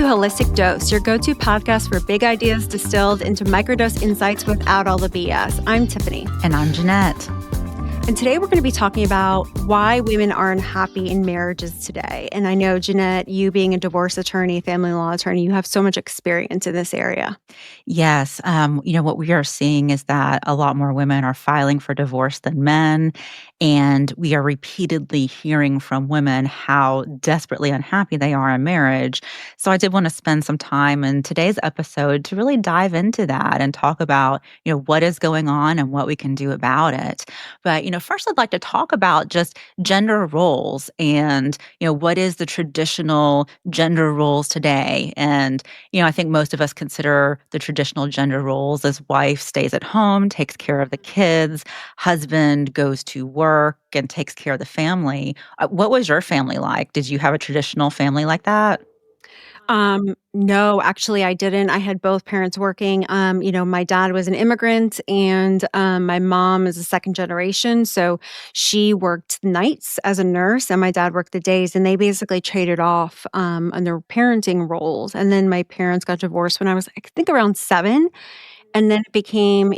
Holistic Dose, your go-to podcast for big ideas distilled into microdose insights without all the BS. I'm Tiffany. And I'm Jeanette. And today we're going to be talking about why women aren't happy in marriages today. And I know, Jeanette, you being a divorce attorney, family law attorney, you have so much experience in this area. Yes. What we are seeing is that a lot more women are filing for divorce than men. And we are repeatedly hearing from women how desperately unhappy they are in marriage. So I did want to spend some time in today's episode to really dive into that and talk about, what is going on and what we can do about it. But, first I'd like to talk about just gender roles and, what is the traditional gender roles today? And, I think most of us consider the traditional gender roles as wife stays at home, takes care of the kids, husband goes to work and takes care of the family. What was your family like? Did you have a traditional family like that? No, actually I didn't. I had both parents working. My dad was an immigrant and my mom is a second generation. So she worked nights as a nurse and my dad worked the days and they basically traded off on their parenting roles. And then my parents got divorced when I was, I think, around 7. And then it became,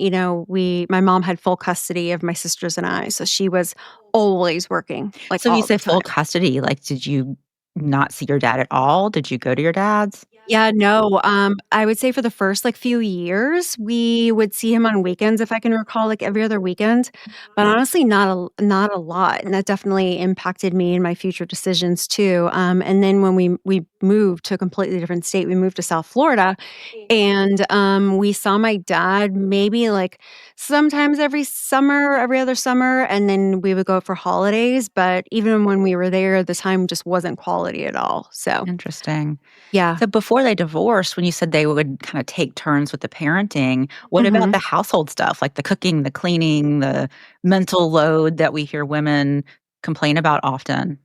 my mom had full custody of my sisters and I. So she was always working, like So you all the say full time. custody, like did you not see your dad at all? Did you go to your dad's? Yeah, no, I would say for the first, few years, we would see him on weekends, if I can recall, every other weekend, but honestly, not a lot, and that definitely impacted me and my future decisions too, and then when we moved to a completely different state, we moved to South Florida, and, we saw my dad maybe, sometimes every other summer, and then we would go for holidays, but even when we were there, the time just wasn't quality at all, so, Interesting. yeah. So before they divorced, when you said they would kind of take turns with the parenting, what about Mhm. the household stuff, like the cooking, the cleaning, the mental load that we hear women complain about often?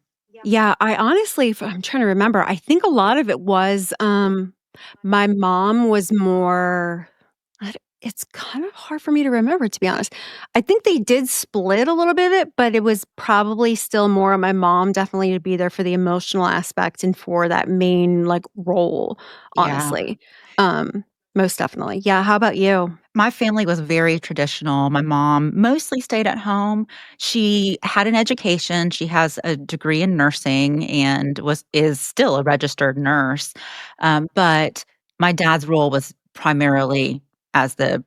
Yeah, I honestly I'm trying to remember, I think a lot of it was, my mom was more I d it's kind of hard for me to remember, to be honest. I think they did split a little bit of it, but it was probably still more of my mom definitely to be there for the emotional aspect and for that main, role, Yeah. honestly. Um, Most definitely. Yeah, how about you? My family was very traditional. My mom mostly stayed at home. She had an education. She has a degree in nursing and is still a registered nurse. But my dad's role was primarily as the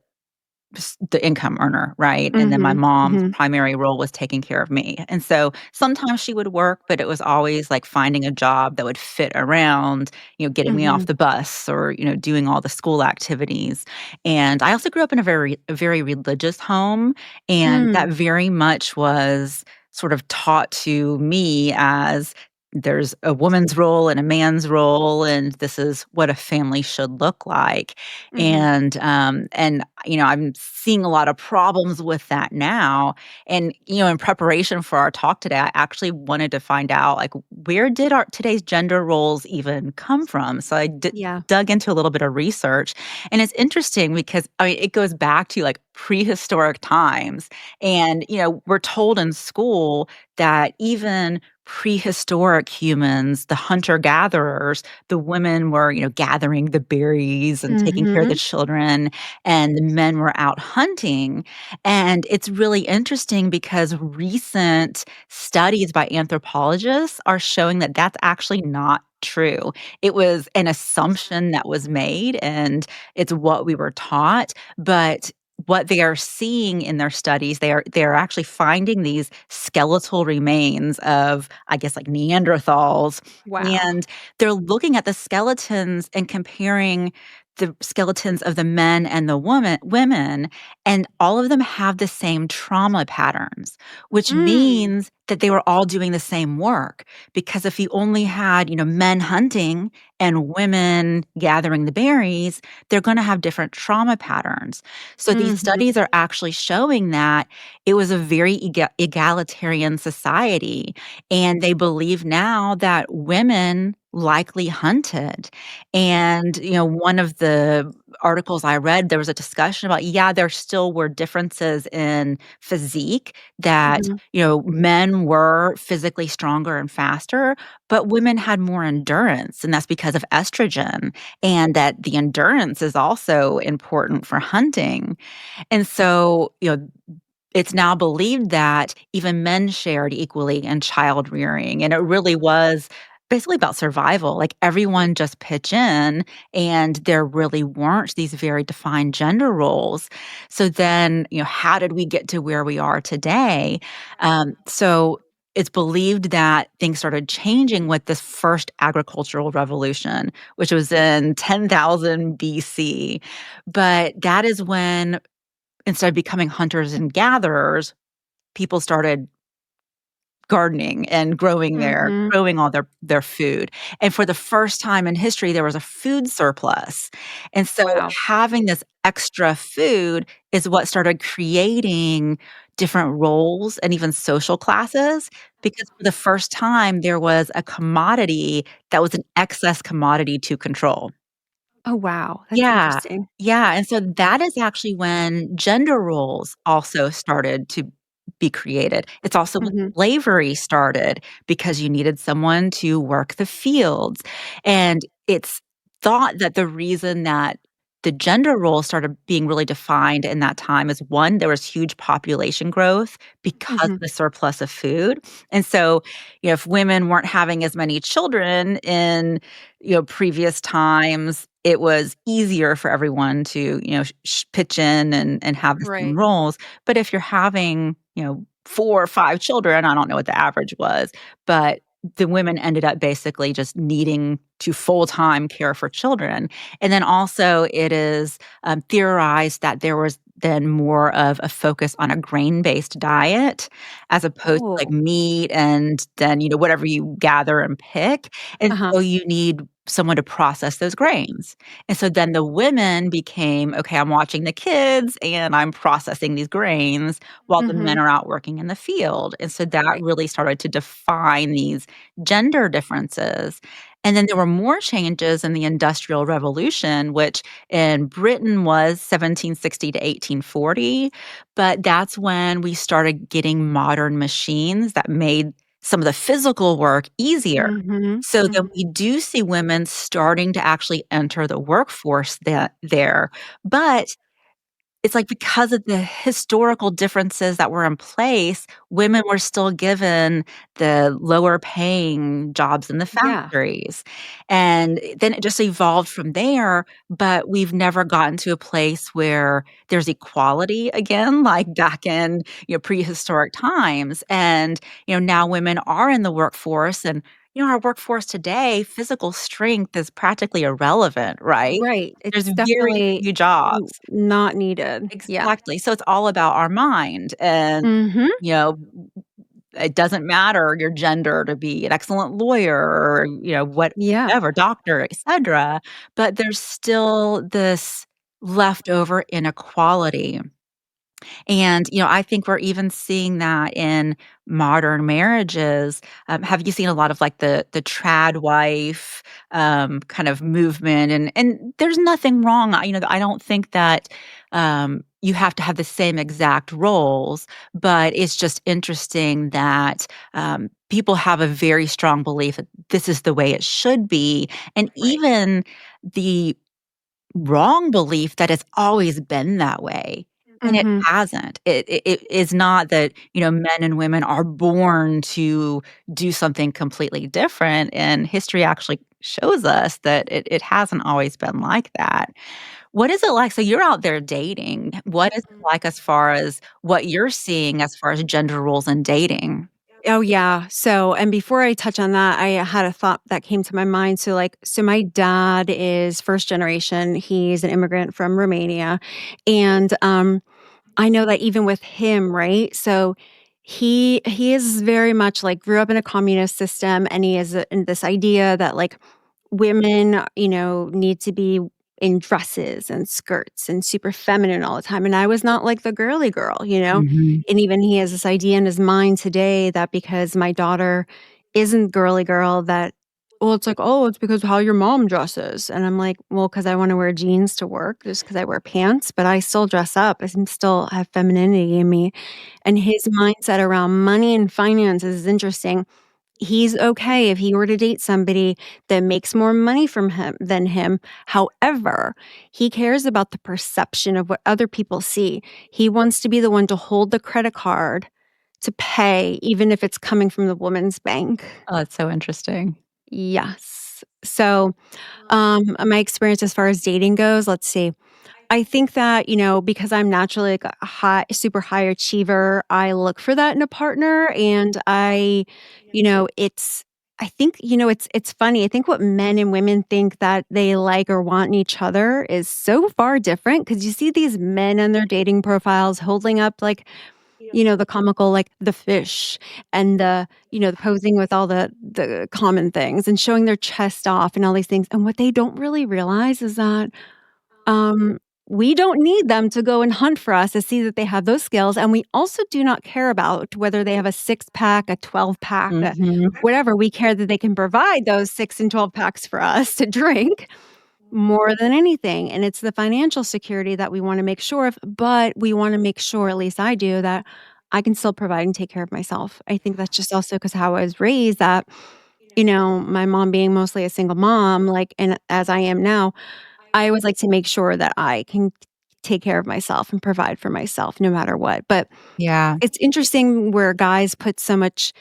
income earner, right? And then my Mhm, mom's mhm, primary role was taking care of me. And so sometimes she would work, but it was always like finding a job that would fit around, getting me off mhm, the bus or, doing all the school activities. And I also grew up in a very religious home, and mm, that very much was sort of taught to me as there's a woman's role and a man's role, and this is what a family should look like. mhm. I'm seeing a lot of problems with that now. And, in preparation for our talk today, I actually wanted to find out, like, where did our today's gender roles even come from? So Yeah. dug into a little bit of research, and it's interesting because, I mean, it goes back to, like, prehistoric times. And, we're told in school that even prehistoric humans, the hunter-gatherers, the women were, gathering the berries and taking care of the Mhm. children, and the men were out hunting. And it's really interesting because recent studies by anthropologists are showing that that's actually not true. It was an assumption that was made, and it's what we were taught, but what they are seeing in their studies, they are actually finding these skeletal remains of, I guess, like Neanderthals, Wow. and they're looking at the skeletons and comparing the skeletons of the men and the women, and all of them have the same trauma patterns, which Mm. means that they were all doing the same work. Because if you only had, men hunting and women gathering the berries, they're gonna have different trauma patterns. So these studies Mhm. are actually showing that it was a very egalitarian society, and they believe now that women likely hunted. And, one of the articles I read, there was a discussion about, yeah, there still were differences in physique that, Mhm. men were physically stronger and faster, but women had more endurance, and that's because of estrogen, and that the endurance is also important for hunting. And so, it's now believed that even men shared equally in child rearing, and it really was basically about survival. Like, everyone just pitch in, and there really weren't these very defined gender roles. So then, how did we get to where we are today? So it's believed that things started changing with this first agricultural revolution, which was in 10,000 BC. But that is when, instead of becoming hunters and gatherers, people started gardening and Mhm. growing all their food, and for the first time in history, there was a food surplus, and so Wow. having this extra food is what started creating different roles and even social classes, because for the first time, there was a commodity that was an excess commodity to control. Oh, wow. That's Yeah. interesting. Yeah, and so that is actually when gender roles also started to be created. It's also when Mhm. slavery started, because you needed someone to work the fields, and it's thought that the reason that the gender role started being really defined in that time is, 1, there was huge population growth because of Mhm. the surplus of food, and so, if women weren't having as many children in, previous times, it was easier for everyone to, pitch in and have the same Right. roles. But if you're having, 4 or 5 children, I don't know what the average was, but the women ended up basically just needing to full-time care for children. And then also it is, theorized that there was then more of a focus on a grain-based diet, as opposed to, like, Oh. meat and then, whatever you gather and pick. And Uh-huh. so you need someone to process those grains. And so then the women became, "Okay, I'm watching the kids and I'm processing these grains while the men Mhm. are out working in the field." And so that Right. really started to define these gender differences. And then there were more changes in the Industrial Revolution, which in Britain was 1760 to 1840, but that's when we started getting modern machines that made some of the physical work easier. Mhm. So then Mhm. we do see women starting to actually enter the workforce there, but it's like, because of the historical differences that were in place, women were still given the lower paying jobs in the Yeah. factories, and then it just evolved from there, but we've never gotten to a place where there's equality again, like back in, prehistoric times, and, now women are in the workforce, and, our workforce today, physical strength is practically irrelevant, right? Right. There's It's very definitely few jobs. not needed. Yeah. Exactly, so it's all about our mind, and, Mhm. you know, it doesn't matter your gender to be an excellent lawyer or, Yeah. whatever, doctor, etcetera, but there's still this leftover inequality. And, I think we're even seeing that in modern marriages. Have you seen a lot of, like, the trad wife, kind of movement? And there's nothing wrong. I don't think that, you have to have the same exact roles, but it's just interesting that, people have a very strong belief that this is the way it should be, and Right. even the wrong belief that it's always been that way, and it Mhm. hasn't. It is not that, men and women are born to do something completely different, and history actually shows us that it hasn't always been like that. What is it like, so you're out there dating. What is it Mhm. like as far as what you're seeing as far as gender roles in dating? Oh, yeah. So, and before I touch on that, I had a thought that came to my mind. So my dad is first generation. He's an immigrant from Romania. And I know that even with him, right? So he is very much like grew up in a communist system, and he has in this idea that like women, need to be in dresses and skirts and super feminine all the time. And I was not like the girly girl. Mhm. And even he has this idea in his mind today that because my daughter isn't girly girl, that well, it's like, "Oh, it's because of how your mom dresses." And I'm like, "Well, because I wanna wear jeans to work, just because I wear pants, but I still dress up. Still have femininity in me." And his mindset around money and finances is interesting. He's okay if he were to date somebody that makes more money from him than him. However, he cares about the perception of what other people see. He wants to be the one to hold the credit card to pay, even if it's coming from the woman's bank. Oh, that's so interesting. Yes. So, my experience as far as dating goes, let's see. I think that, because I'm naturally like a super high achiever, I look for that in a partner. And I think, it's funny. I think what men and women think that they like or want in each other is so far different because you see these men and their dating profiles holding up like, the comical, like the fish and the posing with all the common things and showing their chest off and all these things. And what they don't really realize is that um, we don't need them to go and hunt for us to see that they have those skills, and we also do not care about whether they have a six-pack, a 12-pack, Mhm. whatever. We care that they can provide those 6 and 12 packs for us to drink more than anything, and it's the financial security that we wanna make sure of, but we wanna make sure, at least I do, that I can still provide and take care of myself. I think that's just also because how I was raised that, my mom being mostly a single mom, like, and as I am now, I always like to make sure that I can take care of myself and provide for myself no matter what. But Yeah. it's interesting where guys put so much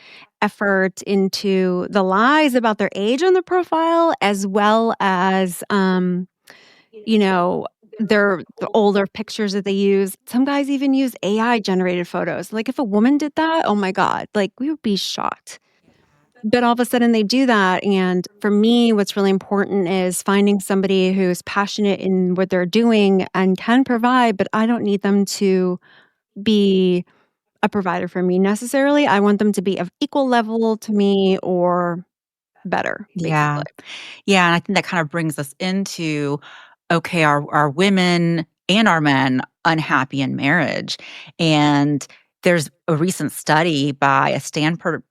effort into the lies about their age on their profile as well as, you know, the older pictures that they use. Some guys even use AI generated photos. Like if a woman did that, oh my God, like we would be shocked. But all of a sudden they do that, and for me, what's really important is finding somebody who's passionate in what they're doing and can provide, but I don't need them to be a provider for me necessarily. I want them to be of equal level to me or better, Yeah. basically. Yeah, and I think that kind of brings us into, okay, are women and are men unhappy in marriage? And there's a recent study by a Stanford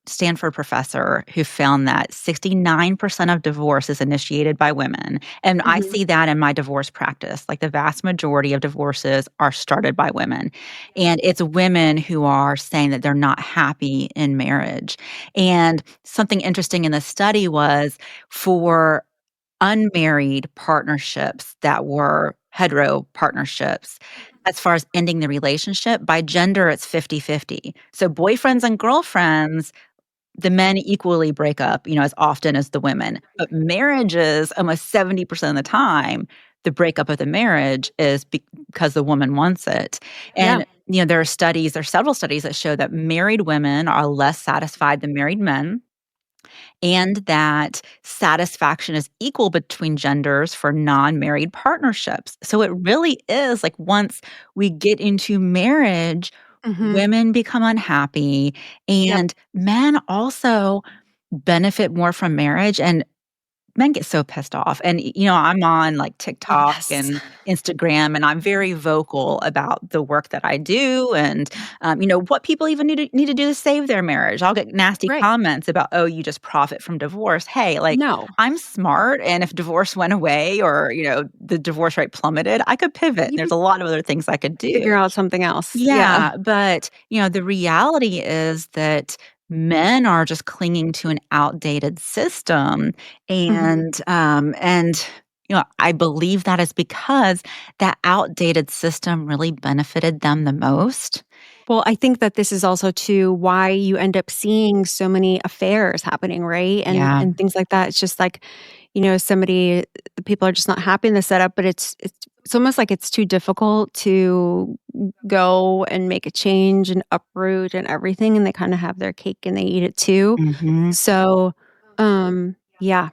professor who found that 69% of divorce is initiated by women. And I Mhm. see that in my divorce practice. Like the vast majority of divorces are started by women. And it's women who are saying that they're not happy in marriage. And something interesting in the study was for unmarried partnerships that were hetero partnerships, as far as ending the relationship, by gender, it's 50-50. So boyfriends and girlfriends, the men equally break up, as often as the women. But marriages, almost 70% of the time, the breakup of the marriage is because the woman wants it. Yeah. And, there are several studies that show that married women are less satisfied than married men and that satisfaction is equal between genders for non-married partnerships. So it really is like once we get into marriage, Mhm. women become unhappy Yep. and men also benefit more from marriage and men get so pissed off, and, I'm on, like, TikTok Yes. and Instagram, and I'm very vocal about the work that I do and, what people even need to do to save their marriage. I'll get nasty Right. comments about, "Oh, you just profit from divorce." Hey, like, No. I'm smart, and if divorce went away or, the divorce rate plummeted, I could pivot. You There's can a lot of other things I could do. figure out something else. Yeah. Yeah, but, the reality is that men are just clinging to an outdated system, Mhm. and, I believe that is because that outdated system really benefited them the most. Well, I think that this is also too why you end up seeing so many affairs happening, right? And Yeah, and things like that. It's just like, somebody the people are just not happy in the setup, but it's almost like it's too difficult to go and make a change and uproot and everything, and they kinda have their cake and they eat it too. mhm. So, yeah, ch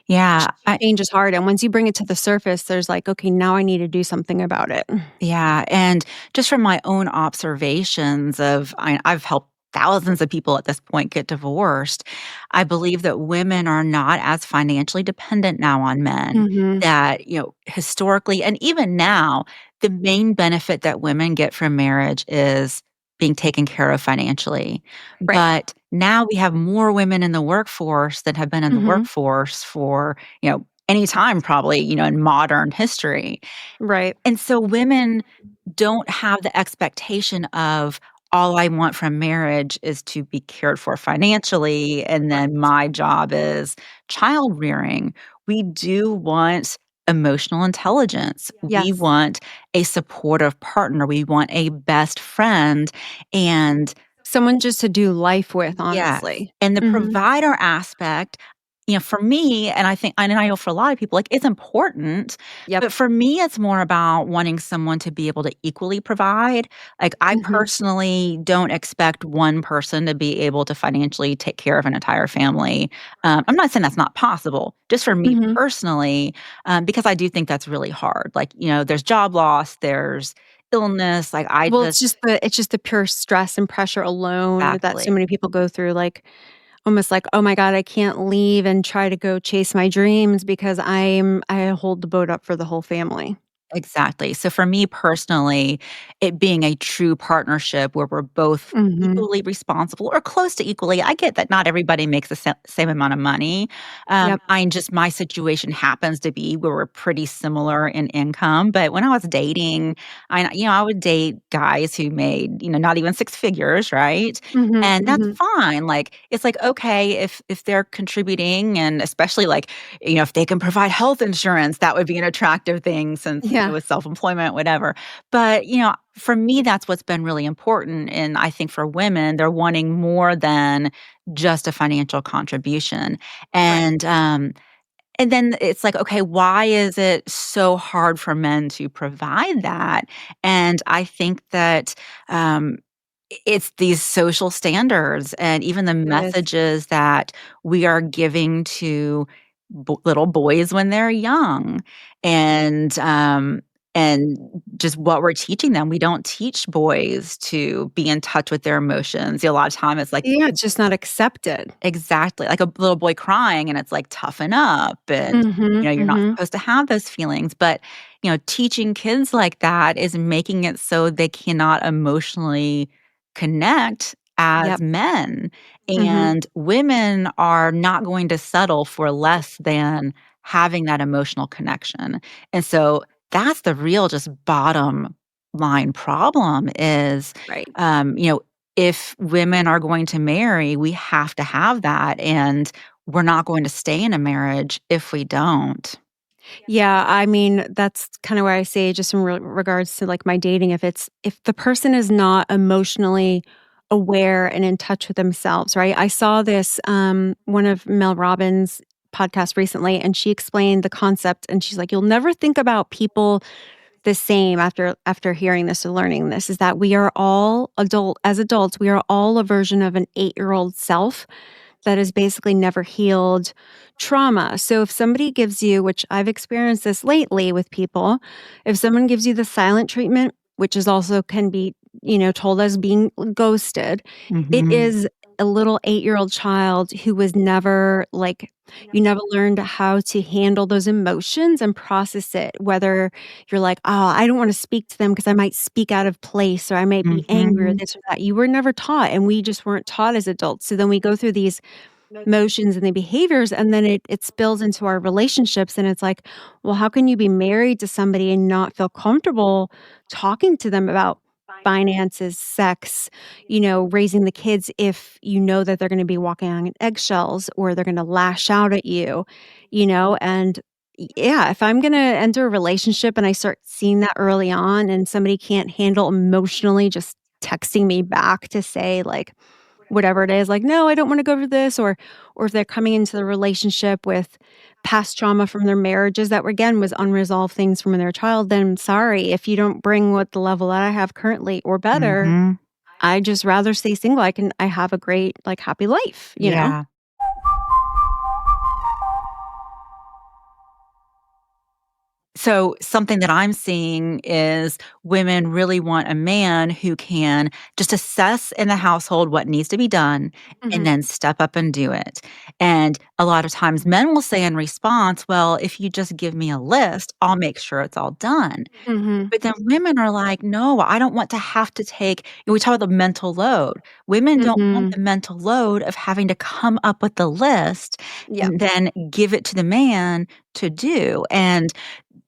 Yeah, change is hard, and once you bring it to the surface, there's like, "Okay, now I need to do something about it." yeah, and just from my own observations I've helped thousands of people at this point get divorced. I believe that women are not as financially dependent now on men, Mhm. that, historically and even now, the main benefit that women get from marriage is being taken care of financially. Right. But Now we have more women in the workforce that have been in the Mhm. workforce for, any time probably, in modern history. Right. And so women don't have the expectation of all I want from marriage is to be cared for financially, and then Correct. my job is child rearing. We do want emotional intelligence. We Yes. want a supportive partner. We want a best friend. And Someone just to do life with, yes, honestly. and the Mhm. provider aspect, for me, and I know for a lot of people, like, it's important, Yep. but for me, it's more about wanting someone to be able to equally provide. Like, I Mhm. personally don't expect one person to be able to financially take care of an entire family. I'm not saying that's not possible, just for me Mhm. personally, because I do think that's really hard. Like, there's job loss, there's illness, like, I Well, just it's just the pure stress and pressure alone that so exactly. many people go through, like, almost like, "Oh my god, I can't leave and try to go chase my dreams because I hold the boat up for the whole family." Exactly. So for me personally, it being a true partnership where we're both Mhm. equally responsible or close to equally. I get that not everybody makes the same amount of money. Yep. My situation happens to be where we're pretty similar in income. But when I was dating, I would date guys who made, not even six figures, right? Mhm, And that's mhm. fine. Like, it's like, okay, if they're contributing, and especially like, if they can provide health insurance, that would be an attractive thing since, Yeah. with self-employment, whatever. But, for me, that's what's been really important. And I think for women, they're wanting more than just a financial contribution. Right. And then it's like, okay, why is it so hard for men to provide that? And I think that it's these social standards and even the It is. messages that we are giving to little boys when they're young, and just what we're teaching them. We don't teach boys to be in touch with their emotions. A lot of time it's like Yeah, it's just not accepted. exactly, like a little boy crying and it's like, "Toughen up," and, Mhm, you're not mhm. supposed to have those feelings, but, teaching kids like that is making it so they cannot emotionally connect as Yep. men, Mhm. and women are not going to settle for less than having that emotional connection, and so that's the real just bottom line problem is, Right. um, you know, if women are going to marry, we have to have that, and we're not going to stay in a marriage if we don't. Yeah, I mean, that's kinda why I say just in regards to, like, my dating, if the person is not emotionally aware and in touch with themselves, right? I saw this, one of Mel Robbins' podcast recently, and she explained the concept, and she's like, "You'll never think about people the same after hearing this or learning this, is that we are all adults, we are all a version of an eight-year-old self that has basically never healed trauma. So if somebody gives you, which I've experienced this lately with people, if someone gives you the silent treatment, which is also can be, told as being ghosted, it Mhm. is a little 8-year-old child who was never like you never learned how to handle those emotions and process it, whether you're like, "Oh, I don't wanna speak to them because I might speak out of place or I might be angry or Mhm. this or that." You were never taught, and we just weren't taught as adults. So then we go through these motions and the behaviors, and then it spills into our relationships, and it's like, well, how can you be married to somebody and not feel comfortable talking to them about finances, sex, raising the kids if you know that they're gonna be walking on eggshells or they're gonna lash out at you, and yeah, if I'm gonna enter a relationship and I start seeing that early on and somebody can't handle emotionally just texting me back to say, like, whatever it is, like, "No, I don't wanna go over this," or if they're coming into the relationship with past trauma from their marriages that were again, was unresolved things from their child, then sorry, if you don't bring what the level that I have currently or better, Mhm. I just rather stay single. I have a great, like, happy life, you know? Yeah. So, something that I'm seeing is women really want a man who can just assess in the household what needs to be done and Mhm. then step up and do it. And a lot of times men will say in response, "Well, if you just give me a list, I'll make sure it's all done." Mhm. But then women are like, "No, I don't want to have to take," and we talk about the mental load. Women don't want Mhm. the mental load of having to come up with the list Yep. and then give it to the man to do. And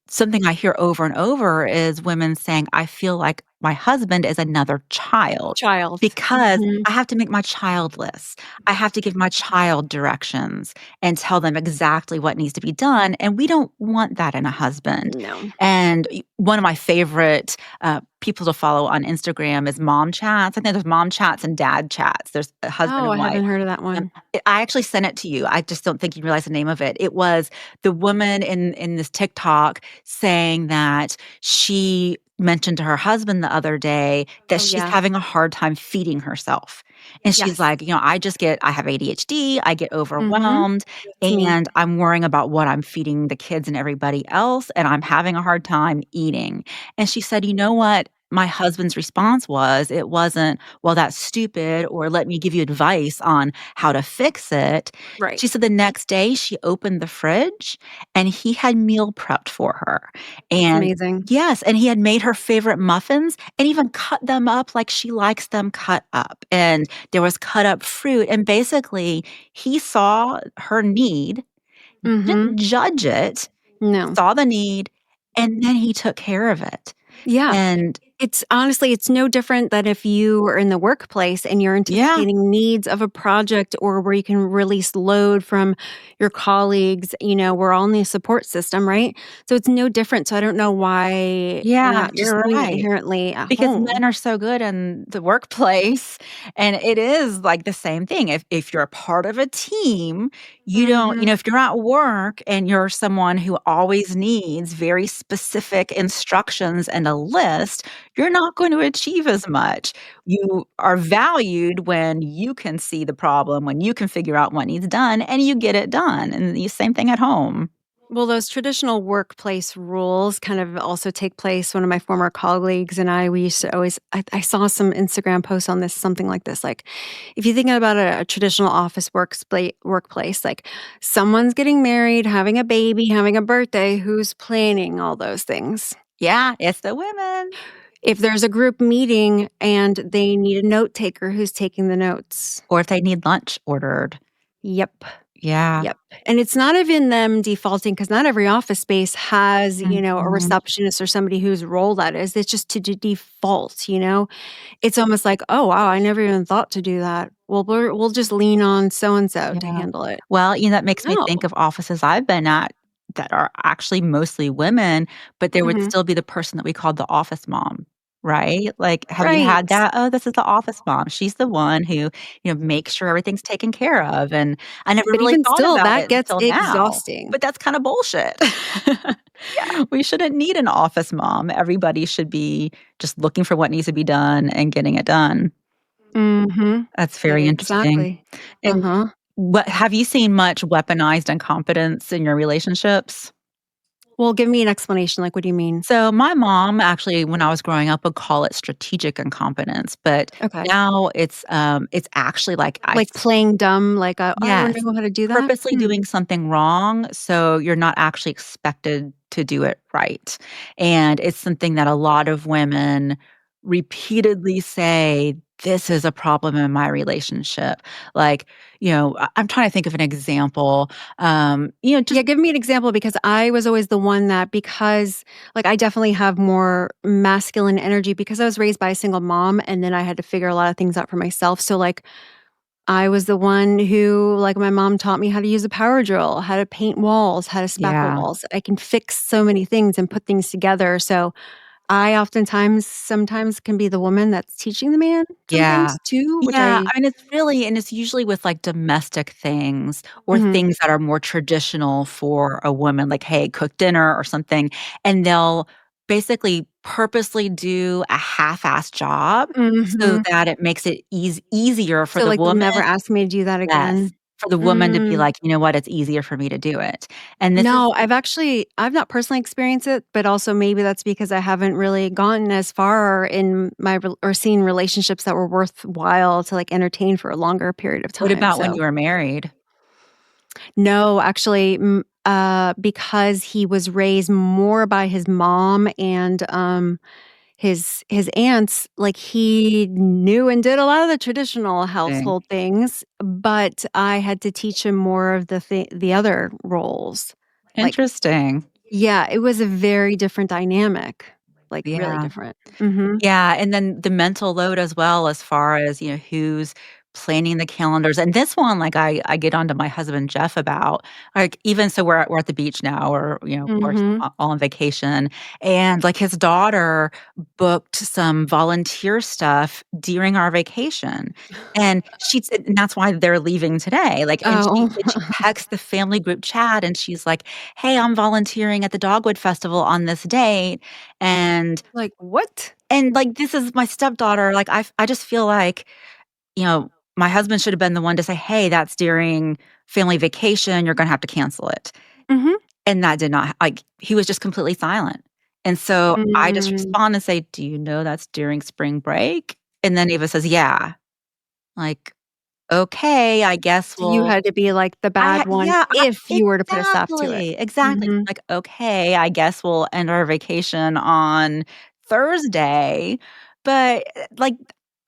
something I hear over and over is women saying, "I feel like my husband is another child Child. because Mhm. I have to make my child lists. I have to give my child directions and tell them exactly what needs to be done," and we don't want that in a husband. No. And one of my favorite, people to follow on Instagram is mom chats. I think there's mom chats and dad chats. There's a husband Oh, and I wife. haven't heard of that Um, one. I actually sent it to you. I just don't think you realize the name of it. It was the woman in this TikTok saying that she mentioned to her husband the other day that Oh, she's yeah. having a hard time feeding herself. And she's Yes. like, I have ADHD, I get Mhm. overwhelmed, That's me. and I'm worrying about what I'm feeding the kids and everybody else, and I'm having a hard time eating." And she said, "You know what? My husband's response was, it wasn't, 'Well, that's stupid,' or 'Let me give you advice on how to fix it.'" Right. She said the next day she opened the fridge and he had meal prepped for her. That's And amazing. yes, and he had made her favorite muffins and even cut them up like she likes them cut up. And there was cut up fruit. And basically, he saw her need, Mhm. didn't judge it, No. saw the need, and then he took care of it. Yeah. And It's honestly, it's no different than if you are in the workplace and you're yeah, anticipating needs of a project or where you can release load from your colleagues, we're all in the support system, right? So it's no different. So I don't know why yeah, not just you're doing it right. inherently at Because home. men are so good in the workplace, and it is, like, the same thing. If you're a part of a team, you don't Mhm. if you're at work and you're someone who always needs very specific instructions and a list, you're not going to achieve as much. You are valued when you can see the problem, when you can figure out what needs done, and you get it done, and the same thing at home. Well, those traditional workplace rules kind of also take place. One of my former colleagues and I, we used to always, I saw some Instagram posts on this, something like this. Like, if you think about a traditional office workplace, like someone's getting married, having a baby, having a birthday, who's planning all those things? Yeah, it's the women. If there's a group meeting and they need a note taker, who's taking the notes? Or if they need lunch ordered. Yep. Yeah. Yep, and it's not even them defaulting because not every office space has, a Mhm. receptionist or somebody whose role that is. It's just to default. It's almost like, "Oh, wow, I never even thought to do that. Well, we'll just lean on so and so to Yeah. handle it." Well, that makes me No. think of offices I've been at that are actually mostly women, but there would Mhm. still be the person that we called the office mom, right? Like, have you Right. had that? "Oh, this is the office mom. She's the one who, makes sure everything's taken care of," and I never But really even thought still, about that it gets until now, exhausting. but that's kinda bullshit. Yeah. We shouldn't need an office mom. Everybody should be just looking for what needs to be done and getting it done. Mhm. That's very interesting. Exactly. And Uh-huh. what have you seen much weaponized incompetence in your relationships? Well, give me an explanation, like, what do you mean? So my mom actually, when I was growing up, would call it strategic incompetence, but Okay. now it's actually like Like playing dumb, like, "I don't yes, know how to do that?" purposely Hmm. doing something wrong, so you're not actually expected to do it right, and it's something that a lot of women repeatedly say, "This is a problem in my relationship." Like, I'm trying to think of an example, just Yeah, give me an example because I was always the one that because like, I definitely have more masculine energy because I was raised by a single mom, and then I had to figure a lot of things out for myself, so, like, I was the one who like, my mom taught me how to use a power drill, how to paint walls, how to spackle yeah. walls. I can fix so many things and put things together, so I oftentimes sometimes can be the woman that's teaching the man Yeah. sometimes too, which Yeah, I I mean, it's usually with, like, domestic things or Mhm. things that are more traditional for a woman, like, "Hey, cook dinner," or something, and they'll basically purposely do a half-assed job so Mhm. that it makes it easier for So, the like, they'll woman. never ask me to do that Yes, again. for the woman to be Mm. like, "You know what? It's easier for me to do it." And this is No, I've not personally experienced it, but also maybe that's because I haven't really gotten as far in my rel or seen relationships that were worthwhile to, like, entertain for a longer period of what time, about when so you were married? no, actually, because he was raised more by his mom and, his aunts, like, he knew and did a lot of the traditional Thing. household things, but I had to teach him more of the other roles. Like Interesting. yeah, it was a very different dynamic, like, really Yeah. different. Mhm. Yeah, and then the mental load as well as far as, who's planning the calendars, and this one, like, I get onto my husband Jeff about, like, even so we're at the beach now or, of course, Mhm. all on vacation, and, like, his daughter booked some volunteer stuff during our vacation, and and that's why they're leaving today, like, and Oh. she texts the family group chat, and she's like, "Hey, I'm volunteering at the Dogwood Festival on this date," and Like, "What?" like, this is my stepdaughter, like, I just feel like, my husband should have been the one to say, "Hey, that's during family vacation, you're gonna have to cancel it." Mhm. And that did not like, he was just completely silent. And so I just Mm. respond and say, "Do you know that's during spring break?" And then Eva says, "Yeah." Like, "Okay, I guess So you we'll." had to be, like, the bad one Yeah, I if you were to put a stop to it. exactly. Mhm. Like, "Okay, I guess we'll end our vacation on Thursday," but, like,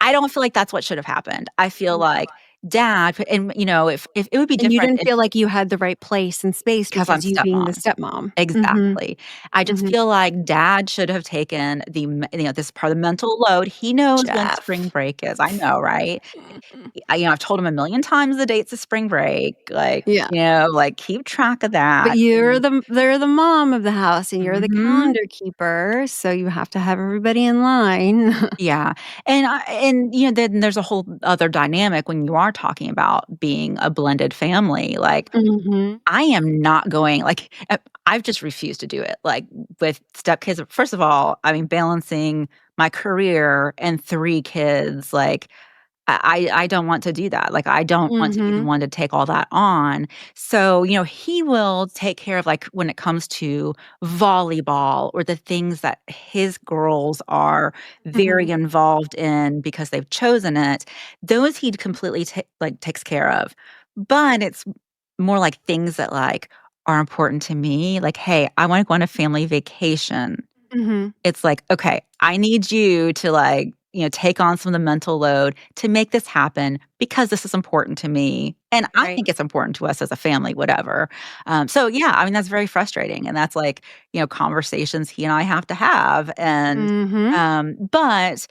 I don't feel like that's what should have happened. I feel like dad and, if it would be And you different didn't feel like you had the right place and space 'cause I'm because you being the stepmom. stepmom. Mhm. Exactly. I just Mhm. feel like dad should have taken this part of the mental load. He knows when spring Jeff. break is. I know, right? I've told him a million times the dates of spring break, like, Yeah. like, keep track of But that, they're the mom of the house and you're the mhm. calendar keeper, so you have to have everybody in line. Yeah, then there's a whole other dynamic when you are talking about being a blended family, like, Mhm. I am not going like, I've just refused to do it, like, with stepkids. First of all, I mean, balancing my career and 3 kids, like, I don't want to do that, like, I don't want to be the Mhm. one to take all that on. So, he will take care of, like, when it comes to volleyball or the things that his girls are very Mhm. involved in because they've chosen it, those he completely takes care of. But it's more like things that, like, are important to me, like, "Hey, I wanna go on a family vacation." Mhm. It's like, "Okay, I need you to, like, take on some of the mental load to make this happen because this is important to me, and I Right. think it's important to us as a family," whatever. So, yeah, I mean, that's very frustrating, and that's, like, conversations he and I have to have, and, Mhm. but,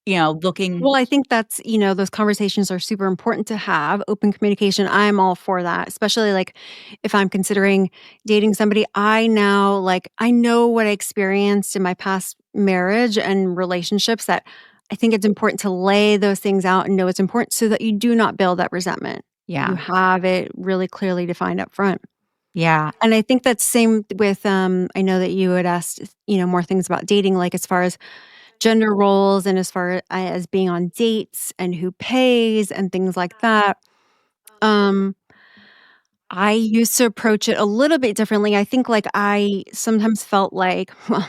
looking. Well, I think that's those conversations are super important to have, open communication, I'm all for that, especially, like, if I'm considering dating somebody, I know what I experienced in my past marriage and relationships that I think it's important to lay those things out and know it's important so that you do not build that resentment. You Yeah, have it really clearly defined up front. yeah, And I think that's same with, I know that you had asked, more things about dating, like, as far as gender roles and as far as being on dates and who pays and things like that. Um, I used to approach it a little bit differently. I think, like, I sometimes felt like, well,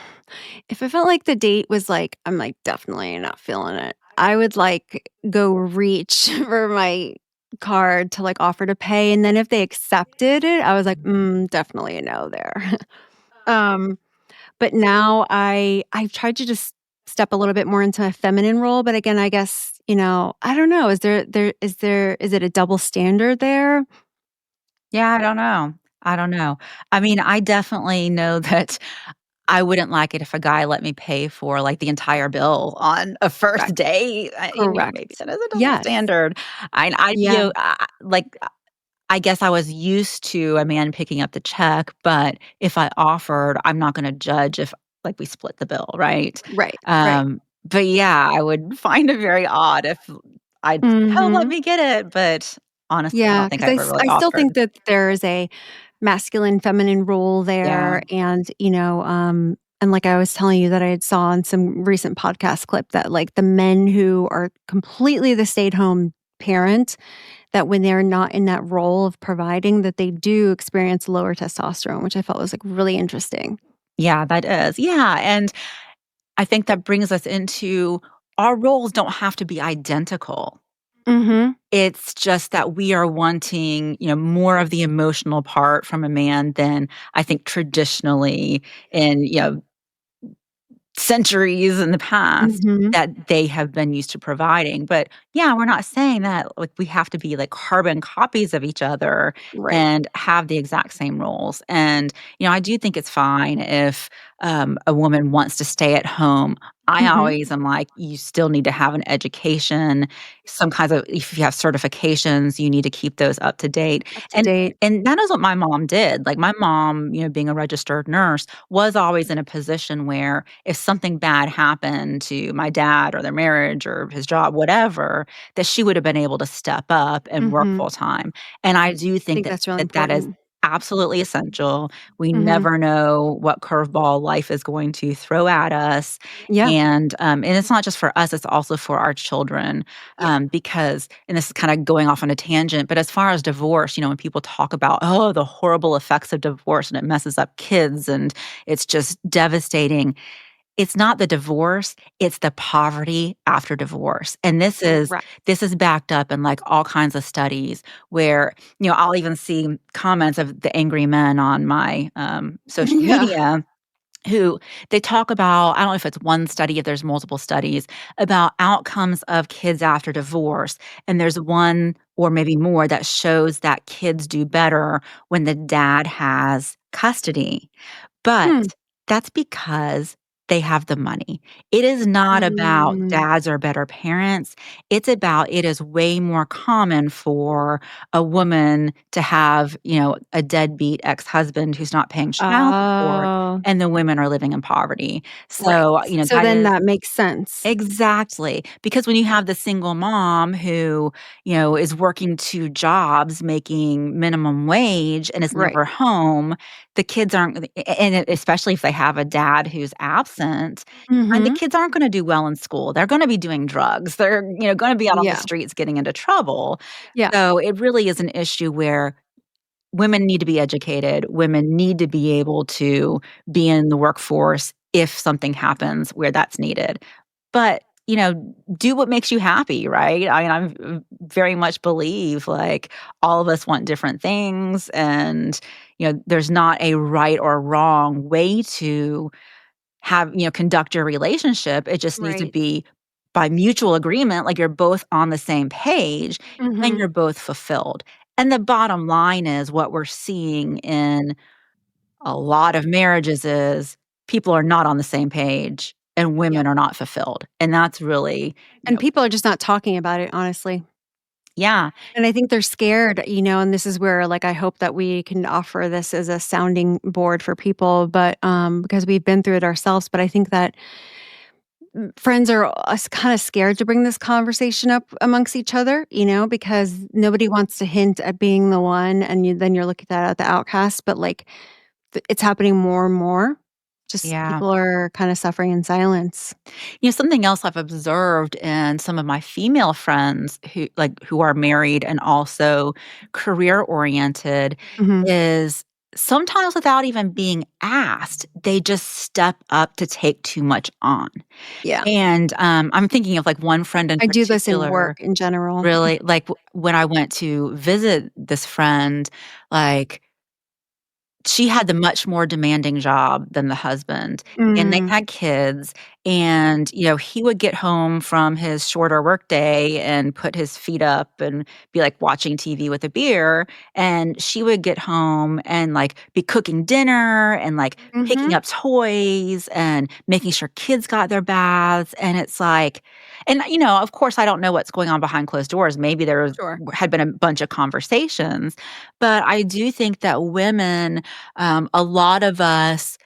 if I felt like the date was like, I'm like, definitely not feeling it. I would like go reach for my card to like offer to pay. And then if they accepted it, I was like, definitely a no there. um, but now I've tried to just step a little bit more into a feminine role, but again, I guess, I don't know, is it a double standard there? yeah, I don't know. I don't know. I mean, I definitely know that I wouldn't like it if a guy let me pay for, like, the entire bill on a first Correct. date. Maybe Correct. that is a double Yes. standard. Yeah. Like, I guess I was used to a man picking up the check, but if I offered, I'm not gonna judge if, like, we split the bill, right? Right. Right. But yeah, I would find it very odd if I'd say, "Oh, let Mhm. me get it," but honestly, I Yeah, don't think because I ever really I still offered. think that there is a masculine, feminine role Yeah. there, and like I was telling you that I had saw in some recent podcast clip that, like, the men who are completely the stay-at-home parent, that when they're not in that role of providing, that they do experience lower testosterone, which I felt was, like, really interesting. Yeah, that is. Yeah, and I think that brings us into our roles don't have to be identical. Mhm. It's just that we are wanting, more of the emotional part from a man than I think traditionally in, centuries in the past Mhm. that they have been used to providing. But yeah, we're not saying that like we have to be like carbon copies of each other Right. and have the exact same roles. And I do think it's fine if a woman wants to stay at home. I Mhm. always am like, you still need to have an education, some kinds of if you have certifications, you need to keep those up to date. Up to And date. and that is what my mom did. Like my mom, being a registered nurse, was always in a position where if something bad happened to my dad or their marriage or his job, whatever, that she would have been able to step up and work Mhm. full time. And I do I think think that that's really that is important. absolutely essential. We Mhm. never know what curveball life is going to throw at us. Yeah. And it's not just for us, it's also for our children. Yeah. Because, and this is kind of going off on a tangent, but as far as divorce, when people talk about, oh, the horrible effects of divorce and it messes up kids and it's just devastating, it's not the divorce, it's the poverty after divorce, and Correct. this is backed up in, like, all kinds of studies where, I'll even see comments of the angry men on my, social Yeah. media who they talk about. I don't know if it's one study, if there's multiple studies, about outcomes of kids after divorce, and there's one or maybe more that shows that kids do better when the dad has custody. But Hmm. that's because they have the money. It is not about Mm. dads are better parents. It's about it is way more common for a woman to have, a deadbeat ex-husband who's not paying child support, Oh, and the women are living in poverty. right. So, So that then is that makes sense. exactly, because when you have the single mom who, is working 2 jobs, making minimum wage and is Right. never home, the kids aren't especially if they have a dad who's absent, and the Mhm. kids aren't gonna do well in school. They're gonna be doing drugs. They're, gonna be out on the Yeah. streets getting into trouble. Yeah. So, it really is an issue where women need to be educated. Women need to be able to be in the workforce if something happens where that's needed. But, do what makes you happy, right? I mean, very much believe like all of us want different things and, there's not a right or wrong way to have, conduct your relationship. It just needs to Right. be by mutual agreement, like you're both on the same page and Mhm. you're both fulfilled. And the bottom line is what we're seeing in a lot of marriages is people are not on the same page and Yeah. women are not fulfilled. And that's really, And people are just not talking about it, honestly. yeah, And I think they're scared, and this is where, like, I hope that we can offer this as a sounding board for people, but, because we've been through it ourselves, but I think that friends are kinda scared to bring this conversation up amongst each other, because nobody wants to hint at being the one, and then you're looking at the outcast, but, like, it's happening more and more. Just yeah. people are kinda suffering in silence. Something else I've observed in some of my female friends who are married and also career oriented Mhm. is sometimes without even being asked, they just step up to take too much on. Yeah. And, I'm thinking of, like, one friend in I do this in particular, work in general. really, like, when I went to visit this friend, like, she had the much more demanding job than the husband, and they Mm. had kids, and, he would get home from his shorter workday and put his feet up and be, like, watching TV with a beer, and she would get home and, like, be cooking dinner and, like, picking Mhm. up toys and making sure kids got their baths, and it's like and, of course, I don't know what's going on behind closed doors. Maybe Sure. had been a bunch of conversations, but I do think that women a lot of us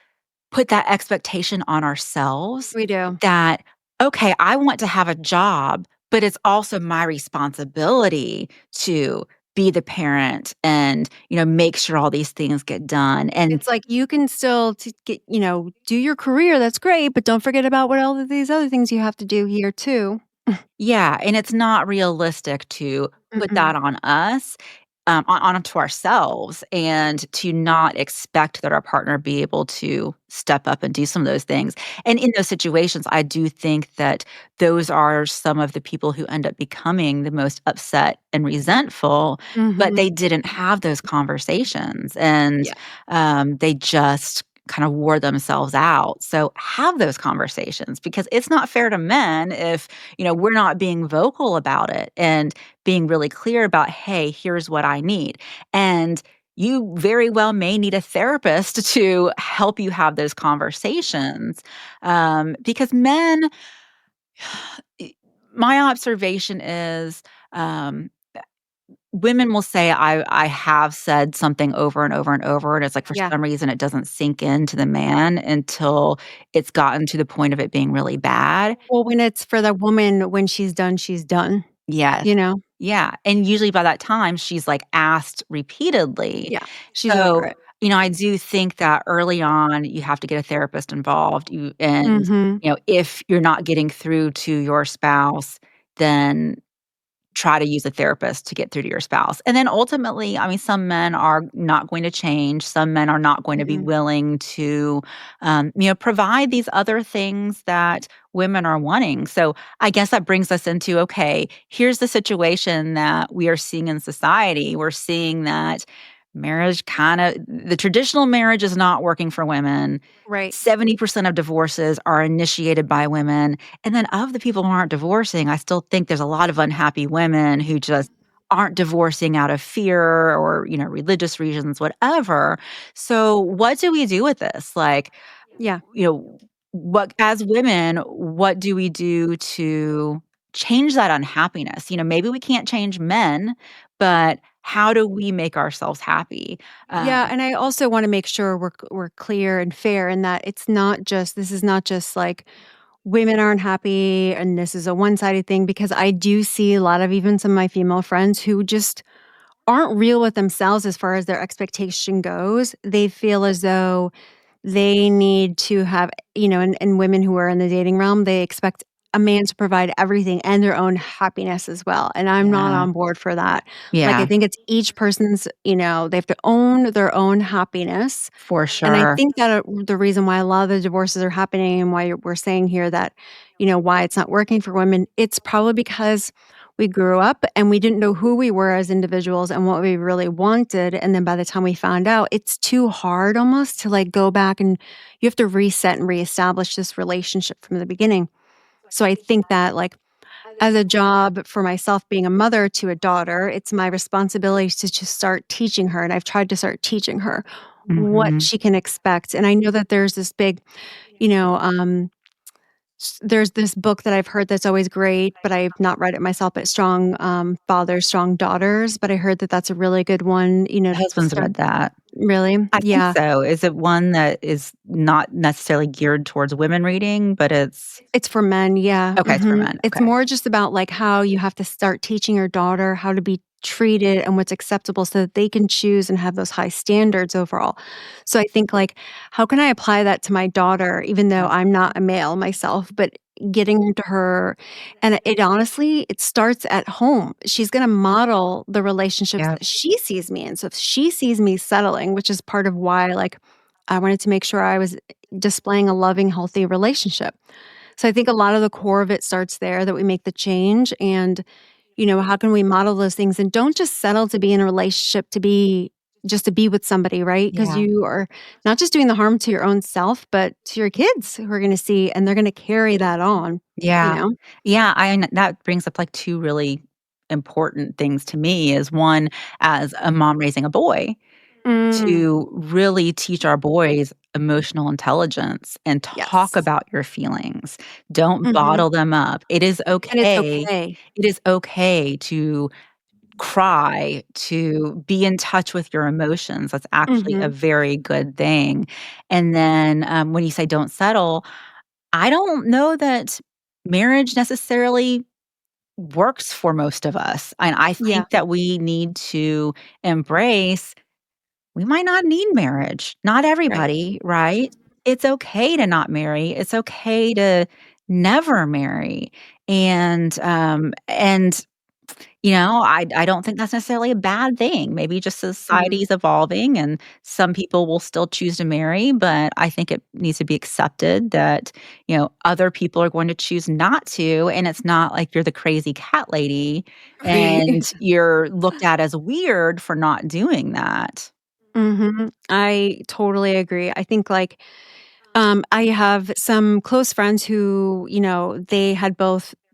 put that expectation on ourselves We do. that, okay, I want to have a job, but it's also my responsibility to be the parent and, make sure all these things get done. And It's like you can still to get do your career, that's great, but don't forget about what all of these other things you have to do here too. Yeah, and it's not realistic to put Mm-mm. that on us, onto ourselves, and to not expect that our partner be able to step up and do some of those things. And in those situations, I do think that those are some of the people who end up becoming the most upset and resentful, but Mhm. they didn't have those conversations, and Yeah. they just kind of wore themselves out. So have those conversations, because it's not fair to men if we're not being vocal about it and being really clear about, hey, here's what I need. And you very well may need a therapist to help you have those conversations. Because men, y- my observation is, um, women will say, I have said something over and over and over. And it's like, for Yeah. some reason, it doesn't sink into the man until it's gotten to the point of it being really bad. Well, when it's for the woman, when she's done, Yes. you know? Yeah, and usually by that time, she's, like, asked repeatedly. Yeah. She's over So, it. I do think that early on, you have to get a therapist involved, Mhm. if you're not getting through to your spouse, then try to use a therapist to get through to your spouse. And then ultimately, I mean, some men are not going to change. Some men are not going to be Mm-mm. willing to, provide these other things that women are wanting. So I guess that brings us into, okay, here's the situation that we are seeing in society. We're seeing that the traditional marriage is not working for women. Right. 70% of divorces are initiated by women, and then of the people who aren't divorcing, I still think there's a lot of unhappy women who just aren't divorcing out of fear or, religious reasons, whatever. So what do we do with this? Like, Yeah. you know, what as women, what do we do to change that unhappiness? Maybe we can't change men, but how do we make ourselves happy? Yeah, Um and I also wanna make sure we're clear and fair in that it's not just this is not just, like, women aren't happy and this is a one-sided thing because I do see a lot of even some of my female friends who just aren't real with themselves as far as their expectation goes. They feel as though they need to have and women who are in the dating realm, they expect a man to provide everything and their own happiness as well, and I'm not Yeah. on board for that. Like, I Yeah, think it's each person's they have to own their own happiness, for and I sure. think that, the reason why a lot of the divorces are happening and why we're saying here that, why it's not working for women, it's probably because we grew up and we didn't know who we were as individuals and what we really wanted, and then by the time we found out, it's too hard almost to, like, go back and you have to reset and reestablish this relationship from the beginning. So I think that, like, as a job for myself being a mother to a daughter, it's my responsibility to just start teaching her, and I've tried to start teaching her what Mhm. she can expect, and I know that there's this big, you know, there's this book that I've heard that's always great, but I've not read it myself, but Strong Fathers, Strong Daughters, but I heard that that's a really good one, My to husband's start. read that. Really? I think Yeah. so. Is it one that is not necessarily geared towards women reading, but it's It's for men, yeah, okay, it's for mhm. men, It's okay. more just about, like, how you have to start teaching your daughter how to be treated and what's acceptable so that they can choose and have those high standards overall. So I think, like, how can I apply that to my daughter even though Yeah, I'm not a male myself, but getting to her and it honestly, it starts at home. She's gonna model the relationships yeah, that she sees me in. So if she sees me settling, which is part of why, like, I wanted to make sure I was displaying a loving, healthy relationship. So I think a lot of the core of it starts there that we make the change and, how can we model those things and don't just settle to be in a relationship to be just to be with somebody, right? Because yeah, you are not just doing the harm to your own self, but to your kids who are going to see and they're going to carry that on, you yeah. know? Yeah, that brings up, like, 2 really important things to me is, one, as a mom raising a boy, Mm, to really teach our boys emotional intelligence and talk yes. about your feelings. Don't Mhm. bottle them up. And it's It okay. is okay to cry, to be in touch with your emotions. That's actually a Mhm. very good thing. And then, when you say don't settle, I don't know that marriage necessarily works for most of us. And I Yeah, think that we need to embrace we might not need marriage. Not right. everybody, right? It's okay to not marry. It's okay to never marry. And I don't think that's necessarily a bad thing. Maybe just Mhm. society's evolving and some people will still choose to marry, but I think it needs to be accepted that, other people are going to choose not to, and it's not like you're the crazy cat lady Right. and you're looked at as weird for not doing that. Mhm. I totally agree. I think, like, I have some close friends who,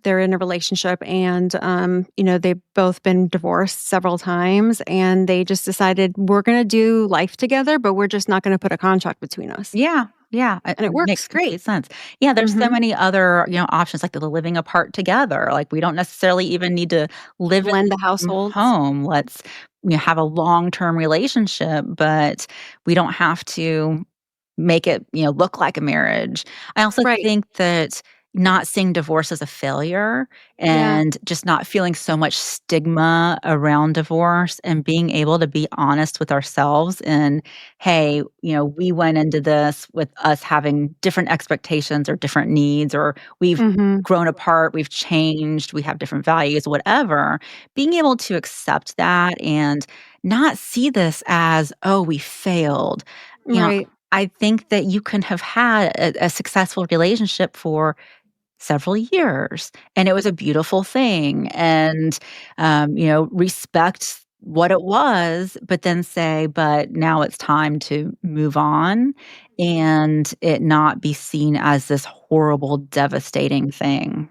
they're in a relationship and, they've both been divorced several times and they just decided we're gonna do life together, but we're just not gonna put a contract between us. Yeah, yeah, it And it works makes great. complete sense. Yeah, there's so Mhm. many other, options like the living apart together, like, we don't necessarily even need to live in Blend the the same households. home, let's, have a long-term relationship, but we don't have to make it, look like a marriage. I also Right. think that not seeing divorce as a failure Yeah. and just not feeling so much stigma around divorce and being able to be honest with ourselves and, "Hey, we went into this with us having different expectations or different needs, or we've Mhm. grown apart, we've changed, we have different values," whatever. Being able to accept that and not see this as, "Oh, we failed." You know, Right. I think that you can have had a successful relationship for several years, and it was a beautiful thing, and, respect what it was, but then say, "But now it's time to move on," and it not be seen as this horrible, devastating thing.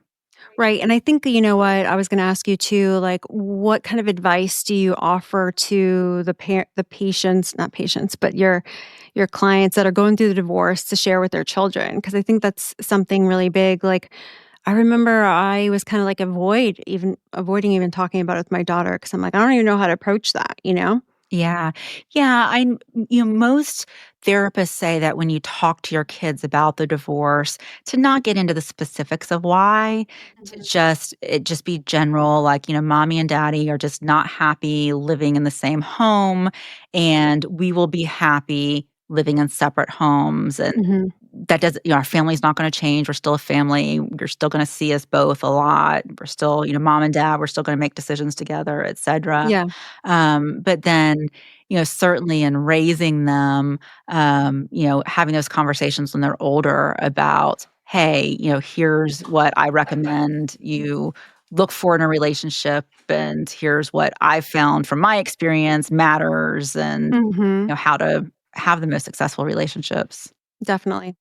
Right, and I think, you know what, I was gonna ask you too, like, what kind of advice do you offer to the patients, not patients, but your clients that are going through the divorce to share with their children? Because I think that's something really big, like, I remember I was kinda like avoiding even talking about it with my daughter because 'cause I'm like, "I don't even know how to approach that," you know? Yeah. Yeah, most therapists say that when you talk to your kids about the divorce, to not get into the specifics of why, to Mhm. just be general, like, mommy and daddy are just not happy living in the same home, and we will be happy living in separate homes, and Mhm. that doesn't our family's not gonna change, we're still a family, you're still gonna see us both a lot, we're still, mom and dad, we're still gonna make decisions together, etcetera. Yeah. But then, certainly in raising them, having those conversations when they're older about, "Hey, here's what I recommend you look for in a relationship, and here's what I've found from my experience matters, and, Mhm. how to have the most successful relationships." Definitely.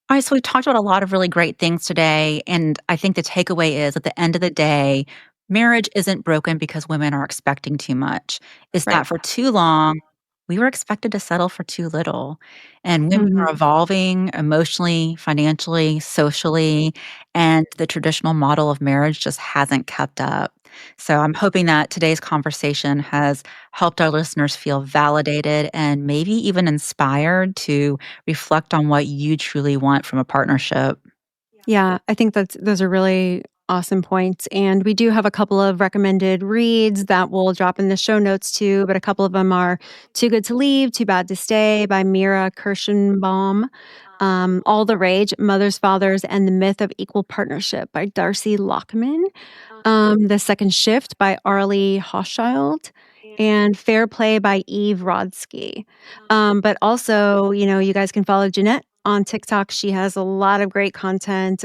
All right, so we talked about a lot of really great things today. And I think the takeaway is at the end of the day, marriage isn't broken because women are expecting too much. It's Right. that for too long, we were expected to settle for too little. And women are Mhm. evolving emotionally, financially, socially, and the traditional model of marriage just hasn't kept up. So I'm hoping that today's conversation has helped our listeners feel validated and maybe even inspired to reflect on what you truly want from a partnership. Yeah, I think those are really awesome points, and we do have a couple of recommended reads that we'll drop in the show notes too, but a couple of them are Too Good to Leave, Too Bad to Stay by Mira Kirschenbaum, All the Rage, Mothers, Fathers, and the Myth of Equal Partnership by Darcy Lockman, The Second Shift by Arlie Hochschild, and Fair Play by Eve Rodsky. But also, you guys can follow Jeanette on TikTok. She has a lot of great content.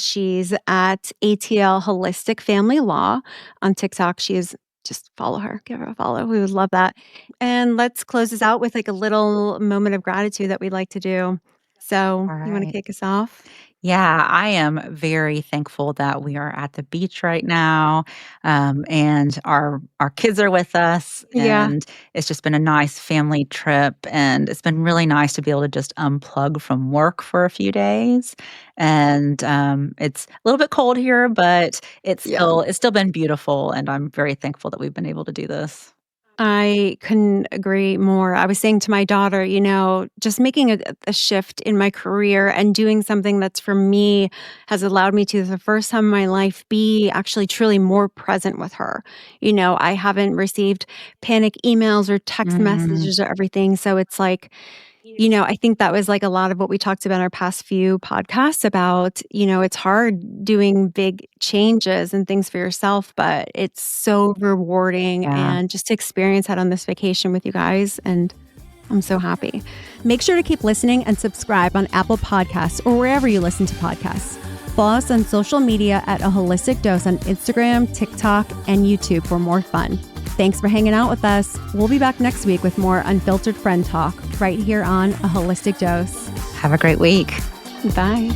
She's at ATL Holistic Family Law on TikTok. She is just follow her, give her a follow. We would love that. And let's close this out with like a little moment of gratitude that we'd like to do. So, All you want to right. kick us off? Yeah, I am very thankful that we are at the beach right now, and our kids are with us, Yeah. and it's just been a nice family trip, and it's been really nice to be able to just unplug from work for a few days. And it's a little bit cold here, but Yeah. it's still been beautiful, and I'm very thankful that we've been able to do this. I couldn't agree more. I was saying to my daughter, just making a shift in my career and doing something that's for me has allowed me to, the first time in my life, be actually truly more present with her. I haven't received panic emails or text Mhm. messages or everything. So it's like, I think that was like a lot of what we talked about in our past few podcasts about, it's hard doing big changes and things for yourself, but it's so rewarding Yeah. and just to experience that on this vacation with you guys. And I'm so happy. Make sure to keep listening and subscribe on Apple Podcasts or wherever you listen to podcasts. Follow us on social media at A Holistic Dose on Instagram, TikTok, and YouTube for more fun. Thanks for hanging out with us. We'll be back next week with more unfiltered friend talk right here on A Holistic Dose. Have a great week. Bye.